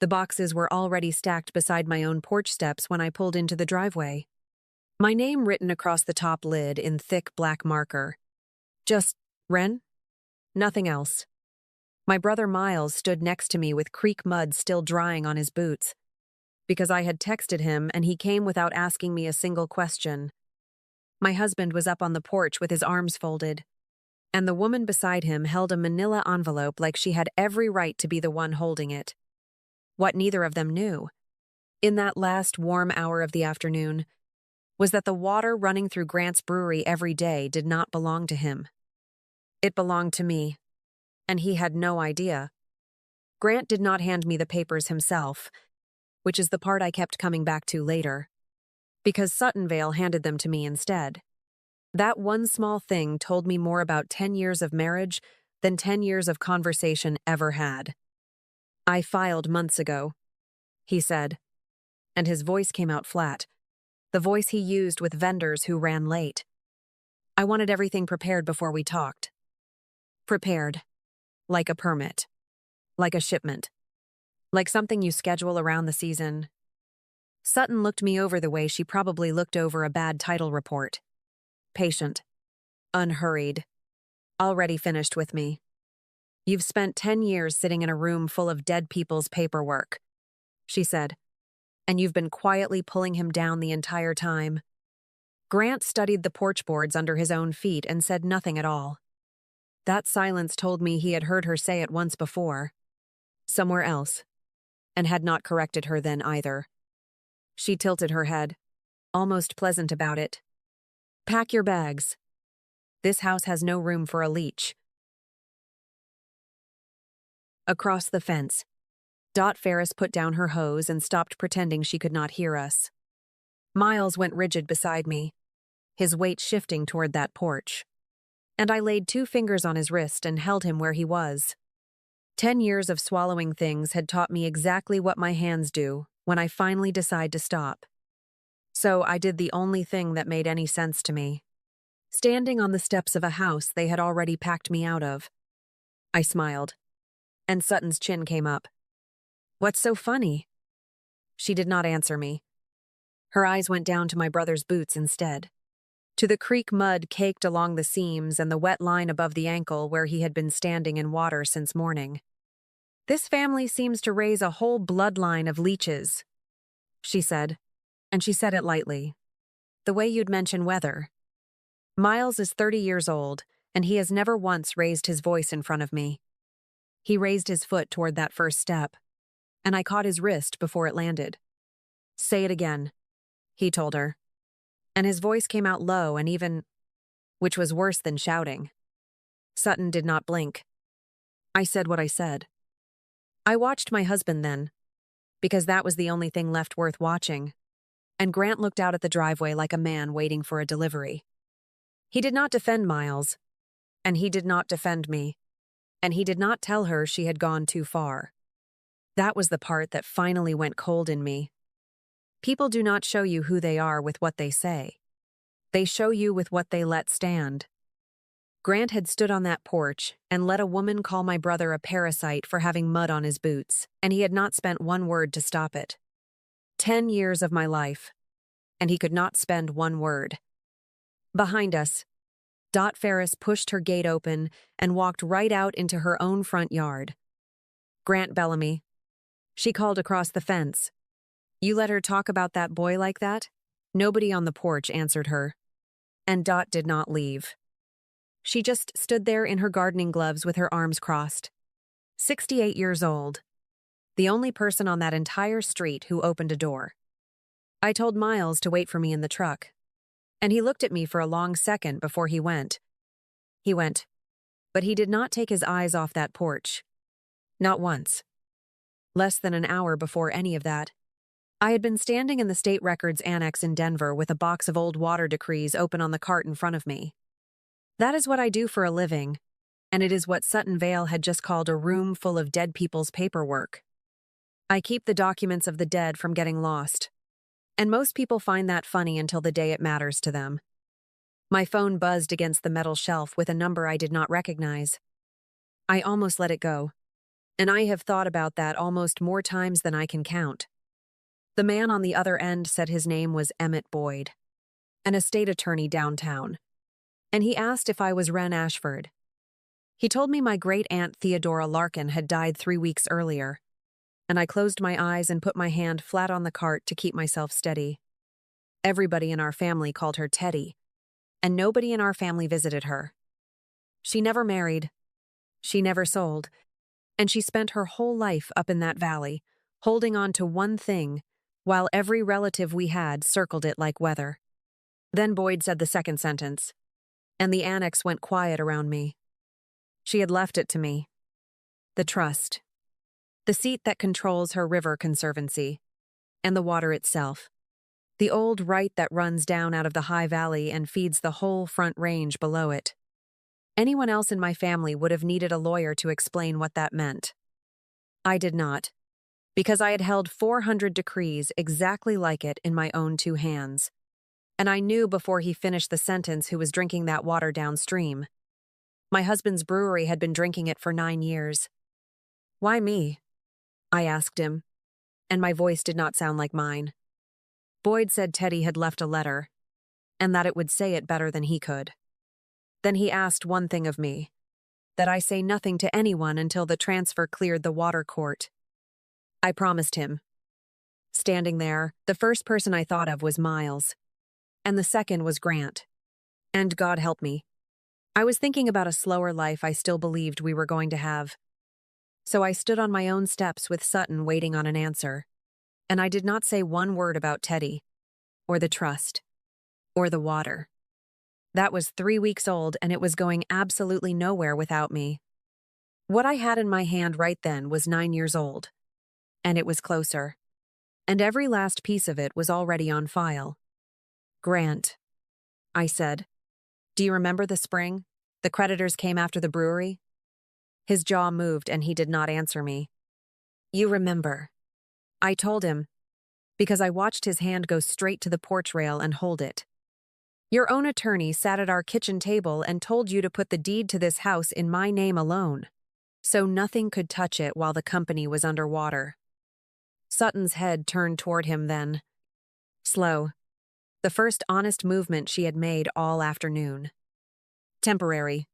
The boxes were already stacked beside my own porch steps when I pulled into the driveway. My name written across the top lid in thick black marker. Just Ren? Nothing else. My brother Miles stood next to me with creek mud still drying on his boots. Because I had texted him and he came without asking me a single question. My husband was up on the porch with his arms folded, and the woman beside him held a manila envelope like she had every right to be the one holding it. What neither of them knew, in that last warm hour of the afternoon, was that the water running through Grant's brewery every day did not belong to him. It belonged to me, and he had no idea. Grant did not hand me the papers himself, which is the part I kept coming back to later, because Suttonvale handed them to me instead. That one small thing told me more about 10 years of marriage than 10 years of conversation ever had. "I filed months ago," he said, and his voice came out flat, the voice he used with vendors who ran late. "I wanted everything prepared before we talked." Prepared. Like a permit. Like a shipment. Like something you schedule around the season. Sutton looked me over the way she probably looked over a bad title report. Patient. Unhurried. Already finished with me. "You've spent 10 years sitting in a room full of dead people's paperwork," she said, "and you've been quietly pulling him down the entire time." Grant studied the porch boards under his own feet and said nothing at all. That silence told me he had heard her say it once before, somewhere else, and had not corrected her then either. She tilted her head, almost pleasant about it. "Pack your bags. This house has no room for a leech." Across the fence, Dot Ferris put down her hose and stopped pretending she could not hear us. Miles went rigid beside me, his weight shifting toward that porch, and I laid 2 fingers on his wrist and held him where he was. 10 years of swallowing things had taught me exactly what my hands do when I finally decide to stop. So I did the only thing that made any sense to me. Standing on the steps of a house they had already packed me out of. I smiled, and Sutton's chin came up. "What's so funny?" She did not answer me. Her eyes went down to my brother's boots instead, to the creek mud caked along the seams and the wet line above the ankle where he had been standing in water since morning. "This family seems to raise a whole bloodline of leeches," she said, and she said it lightly, the way you'd mention weather. Miles is 30 years old, and he has never once raised his voice in front of me. He raised his foot toward that first step, and I caught his wrist before it landed. "Say it again," he told her, and his voice came out low and even, which was worse than shouting. Sutton did not blink. I said what I said. I watched my husband then, because that was the only thing left worth watching, and Grant looked out at the driveway like a man waiting for a delivery. He did not defend Miles, and he did not defend me, and he did not tell her she had gone too far. That was the part that finally went cold in me. People do not show you who they are with what they say. They show you with what they let stand. Grant had stood on that porch and let a woman call my brother a parasite for having mud on his boots, and he had not spent one word to stop it. 10 years of my life, and he could not spend one word. Behind us, Dot Ferris pushed her gate open and walked right out into her own front yard. "Grant Bellamy," she called across the fence. "You let her talk about that boy like that?" Nobody on the porch answered her, and Dot did not leave. She just stood there in her gardening gloves with her arms crossed. 68 years old. The only person on that entire street who opened a door. I told Miles to wait for me in the truck, and he looked at me for a long second before he went. He went, but he did not take his eyes off that porch. Not once. Less than an hour before any of that, I had been standing in the State Records Annex in Denver with a box of old water decrees open on the cart in front of me. That is what I do for a living, and it is what Suttonvale had just called a room full of dead people's paperwork. I keep the documents of the dead from getting lost, and most people find that funny until the day it matters to them. My phone buzzed against the metal shelf with a number I did not recognize. I almost let it go, And I have thought about that almost more times than I can count. The man on the other end said his name was Emmett Boyd, an estate attorney downtown, and he asked if I was Wren Ashford. He told me my great-aunt Theodora Larkin had died 3 weeks earlier, and I closed my eyes and put my hand flat on the cart to keep myself steady. Everybody in our family called her Teddy, and nobody in our family visited her. She never married, she never sold, and she spent her whole life up in that valley, holding on to one thing, while every relative we had circled it like weather. Then Boyd said the second sentence, and the annex went quiet around me. She had left it to me. The trust. The seat that controls her river conservancy. And the water itself. The old right that runs down out of the high valley and feeds the whole front range below it. Anyone else in my family would have needed a lawyer to explain what that meant. I did not, because I had held 400 decrees exactly like it in my own 2 hands. And I knew before he finished the sentence who was drinking that water downstream. My husband's brewery had been drinking it for 9 years. Why me? I asked him, and my voice did not sound like mine. Boyd said Teddy had left a letter, and that it would say it better than he could. Then he asked one thing of me, that I say nothing to anyone until the transfer cleared the water court. I promised him. Standing there, the first person I thought of was Miles, and the second was Grant. And God help me. I was thinking about a slower life I still believed we were going to have. So I stood on my own steps with Sutton waiting on an answer, and I did not say one word about Teddy, or the trust, or the water. That was 3 weeks old, and it was going absolutely nowhere without me. What I had in my hand right then was 9 years old, and it was closer, and every last piece of it was already on file. Grant, I said. Do you remember the spring? The creditors came after the brewery? His jaw moved and he did not answer me. You remember. I told him, because I watched his hand go straight to the porch rail and hold it. Your own attorney sat at our kitchen table and told you to put the deed to this house in my name alone, so nothing could touch it while the company was underwater. Sutton's head turned toward him then. Slow. The first honest movement she had made all afternoon. Temporary.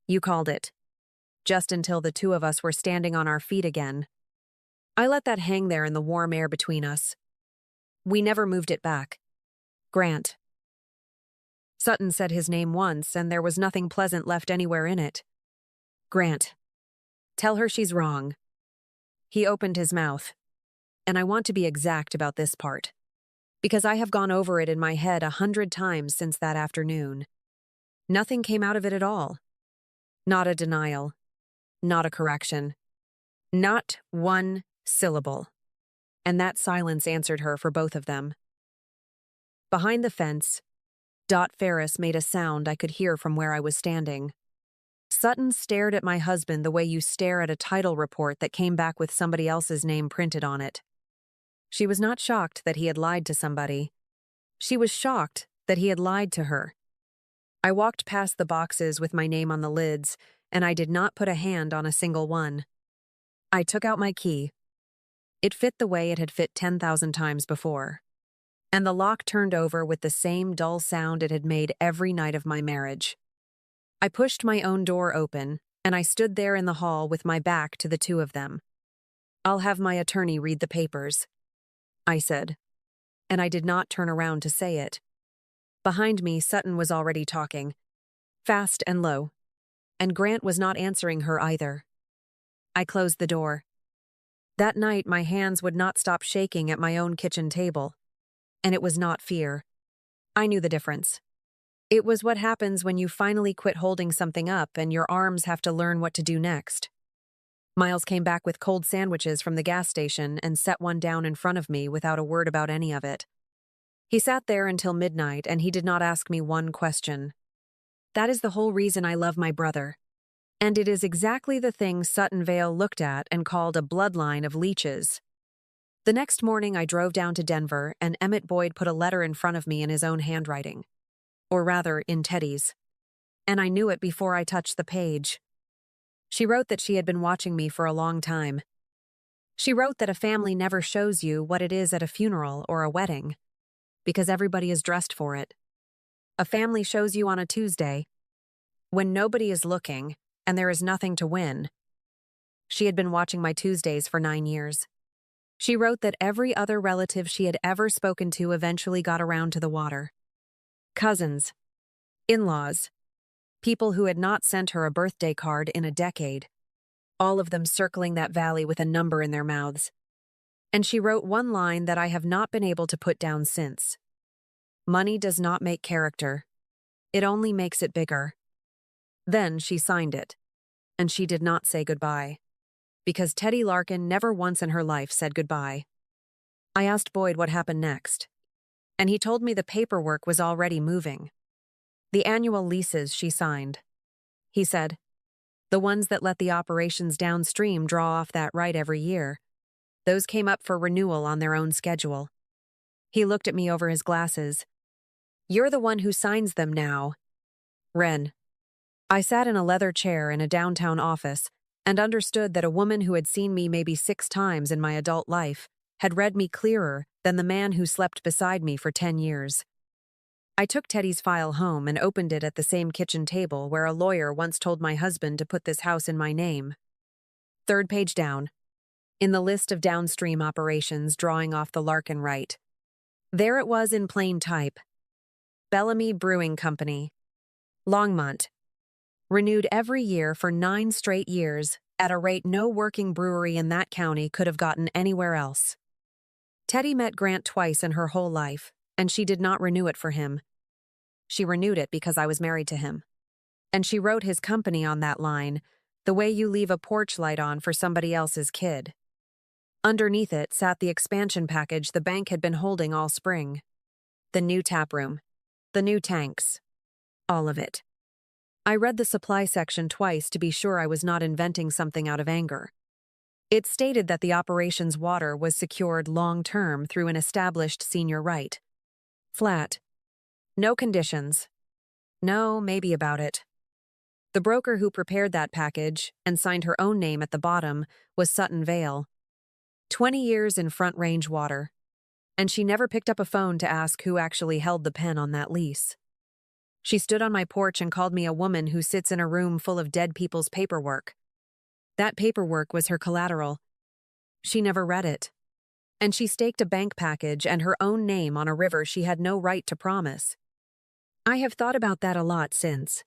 You called it. Just until the 2 of us were standing on our feet again. I let that hang there in the warm air between us. We never moved it back. Grant. Sutton said his name once, and there was nothing pleasant left anywhere in it. Grant. Tell her she's wrong. He opened his mouth. And I want to be exact about this part, because I have gone over it in my head 100 times since that afternoon. Nothing came out of it at all. Not a denial. Not a correction. Not one syllable. And that silence answered her for both of them. Behind the fence, Dot Ferris made a sound I could hear from where I was standing. Sutton stared at my husband the way you stare at a title report that came back with somebody else's name printed on it. She was not shocked that he had lied to somebody. She was shocked that he had lied to her. I walked past the boxes with my name on the lids, and I did not put a hand on a single one. I took out my key. It fit the way it had fit 10,000 times before. And the lock turned over with the same dull sound it had made every night of my marriage. I pushed my own door open, and I stood there in the hall with my back to the 2 of them. I'll have my attorney read the papers, I said. And I did not turn around to say it. Behind me, Sutton was already talking, fast and low, and Grant was not answering her either. I closed the door. That night, my hands would not stop shaking at my own kitchen table. And it was not fear. I knew the difference. It was what happens when you finally quit holding something up and your arms have to learn what to do next. Miles came back with cold sandwiches from the gas station and set one down in front of me without a word about any of it. He sat there until midnight and he did not ask me one question. That is the whole reason I love my brother. And it is exactly the thing Sutton Vale looked at and called a bloodline of Leeches. The next morning I drove down to Denver and Emmett Boyd put a letter in front of me in his own handwriting. Or rather, in Teddy's. And I knew it before I touched the page. She wrote that she had been watching me for a long time. She wrote that a family never shows you what it is at a funeral or a wedding, because everybody is dressed for it. A family shows you on a Tuesday, when nobody is looking and there is nothing to win. She had been watching my Tuesdays for 9 years. She wrote that every other relative she had ever spoken to eventually got around to the water. Cousins, in-laws, people who had not sent her a birthday card in a decade, all of them circling that valley with a number in their mouths. And she wrote one line that I have not been able to put down since. Money does not make character. It only makes it bigger. Then she signed it, and she did not say goodbye, because Teddy Larkin never once in her life said goodbye. I asked Boyd what happened next, and he told me the paperwork was already moving. The annual leases she signed. He said, the ones that let the operations downstream draw off that right every year, those came up for renewal on their own schedule. He looked at me over his glasses. You're the one who signs them now. Ren. I sat in a leather chair in a downtown office and understood that a woman who had seen me maybe 6 times in my adult life had read me clearer than the man who slept beside me for 10 years. I took Teddy's file home and opened it at the same kitchen table where a lawyer once told my husband to put this house in my name. 3rd page down. In the list of downstream operations drawing off the Larkin right. There it was in plain type. Bellamy Brewing Company. Longmont. Renewed every year for 9 straight years at a rate no working brewery in that county could have gotten anywhere else. Teddy met Grant twice in her whole life, and she did not renew it for him. She renewed it because I was married to him. And she wrote his company on that line, the way you leave a porch light on for somebody else's kid. Underneath it sat the expansion package the bank had been holding all spring. The new tap room. The new tanks. All of it. I read the supply section twice to be sure I was not inventing something out of anger. It stated that the operation's water was secured long-term through an established senior right. Flat. No conditions. No, maybe about it. The broker who prepared that package and signed her own name at the bottom was Sutton Vale. 20 years in Front Range water. And she never picked up a phone to ask who actually held the pen on that lease. She stood on my porch and called me a woman who sits in a room full of dead people's paperwork. That paperwork was her collateral. She never read it. And she staked a bank package and her own name on a river she had no right to promise. I have thought about that a lot since.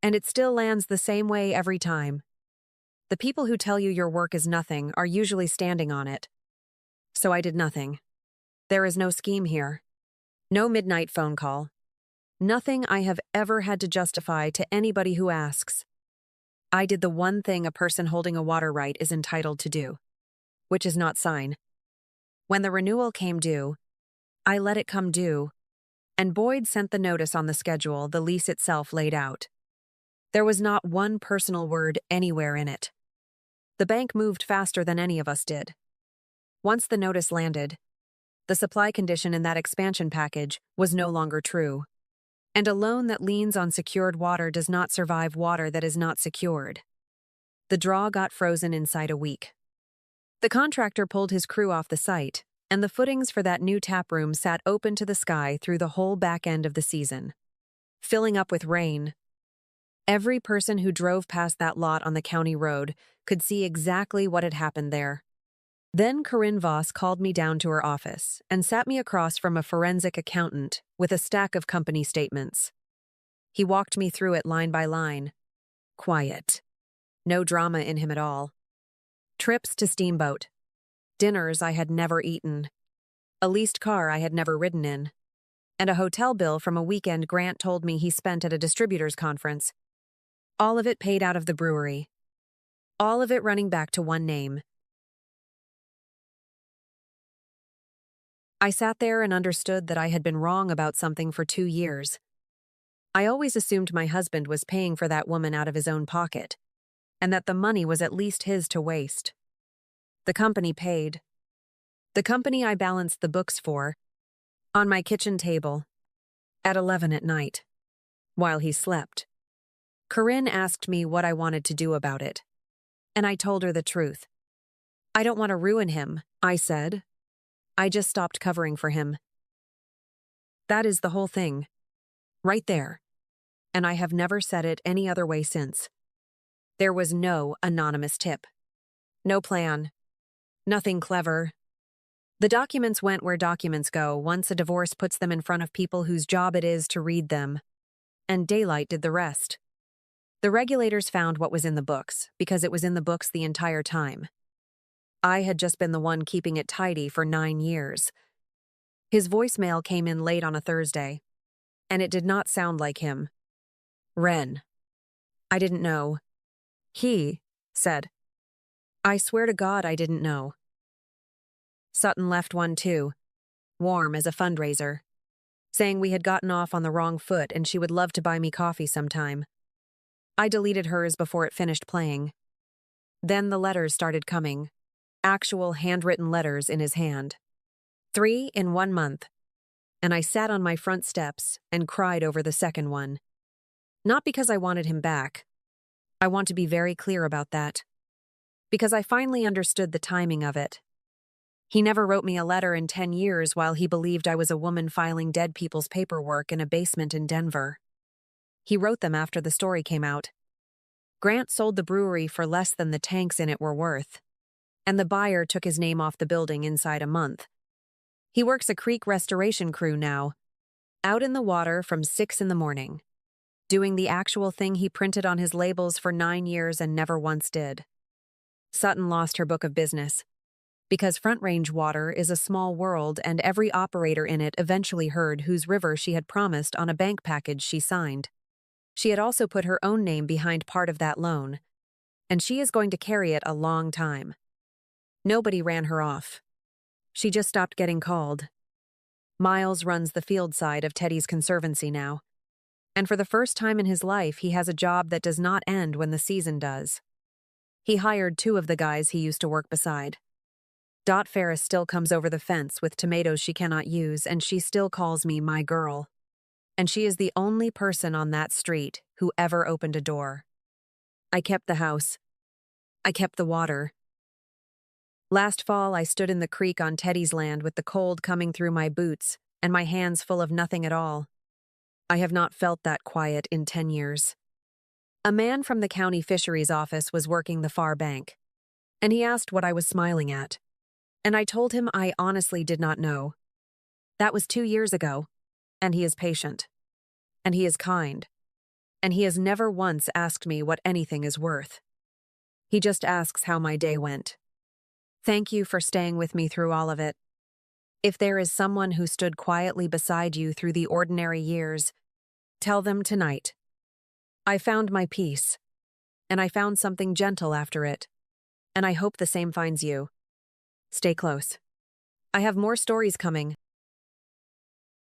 And it still lands the same way every time. The people who tell you your work is nothing are usually standing on it. So I did nothing. There is no scheme here. No midnight phone call. Nothing I have ever had to justify to anybody who asks. I did the one thing a person holding a water right is entitled to do, which is not sign. When the renewal came due, I let it come due, and Boyd sent the notice on the schedule the lease itself laid out. There was not one personal word anywhere in it. The bank moved faster than any of us did. Once the notice landed, the supply condition in that expansion package was no longer true. And a loan that leans on secured water does not survive water that is not secured. The draw got frozen inside a week. The contractor pulled his crew off the site, and the footings for that new tap room sat open to the sky through the whole back end of the season, filling up with rain. Every person who drove past that lot on the county road could see exactly what had happened there. Then Corinne Voss called me down to her office and sat me across from a forensic accountant with a stack of company statements. He walked me through it line by line. Quiet. No drama in him at all. Trips to Steamboat. Dinners I had never eaten. A leased car I had never ridden in. And a hotel bill from a weekend Grant told me he spent at a distributors conference. All of it paid out of the brewery. All of it running back to one name. I sat there and understood that I had been wrong about something for 2 years. I always assumed my husband was paying for that woman out of his own pocket, and that the money was at least his to waste. The company paid. The company I balanced the books for, on my kitchen table, at 11 at night, while he slept. Corinne asked me what I wanted to do about it, and I told her the truth. I don't want to ruin him, I said. I just stopped covering for him. That is the whole thing. Right there. And I have never said it any other way since. There was no anonymous tip. No plan. Nothing clever. The documents went where documents go once a divorce puts them in front of people whose job it is to read them. And daylight did the rest. The regulators found what was in the books, because it was in the books the entire time. I had just been the one keeping it tidy for 9 years. His voicemail came in late on a Thursday, and it did not sound like him. Ren. I didn't know. He said. I swear to God I didn't know. Sutton left one too, warm as a fundraiser, saying we had gotten off on the wrong foot and she would love to buy me coffee sometime. I deleted hers before it finished playing. Then the letters started coming, actual handwritten letters in his hand. 3 in 1 month. And I sat on my front steps and cried over the second one. Not because I wanted him back. I want to be very clear about that. Because I finally understood the timing of it. He never wrote me a letter in 10 years while he believed I was a woman filing dead people's paperwork in a basement in Denver. He wrote them after the story came out. Grant sold the brewery for less than the tanks in it were worth. And the buyer took his name off the building inside a month. He works a creek restoration crew now, out in the water from 6 in the morning, doing the actual thing he printed on his labels for 9 years and never once did. Sutton lost her book of business. Because Front Range water is a small world and every operator in it eventually heard whose river she had promised on a bank package she signed. She had also put her own name behind part of that loan, and she is going to carry it a long time. Nobody ran her off. She just stopped getting called. Miles runs the field side of Teddy's conservancy now, and for the first time in his life he has a job that does not end when the season does. He hired 2 of the guys he used to work beside. Dot Ferris still comes over the fence with tomatoes she cannot use, and she still calls me my girl. And she is the only person on that street who ever opened a door. I kept the house. I kept the water. Last fall, I stood in the creek on Teddy's land with the cold coming through my boots and my hands full of nothing at all. I have not felt that quiet in 10 years. A man from the county fisheries office was working the far bank, and he asked what I was smiling at. And I told him I honestly did not know. That was 2 years ago, and he is patient. And he is kind. And he has never once asked me what anything is worth. He just asks how my day went. Thank you for staying with me through all of it. If there is someone who stood quietly beside you through the ordinary years, tell them tonight. I found my peace, and I found something gentle after it, and I hope the same finds you. Stay close. I have more stories coming.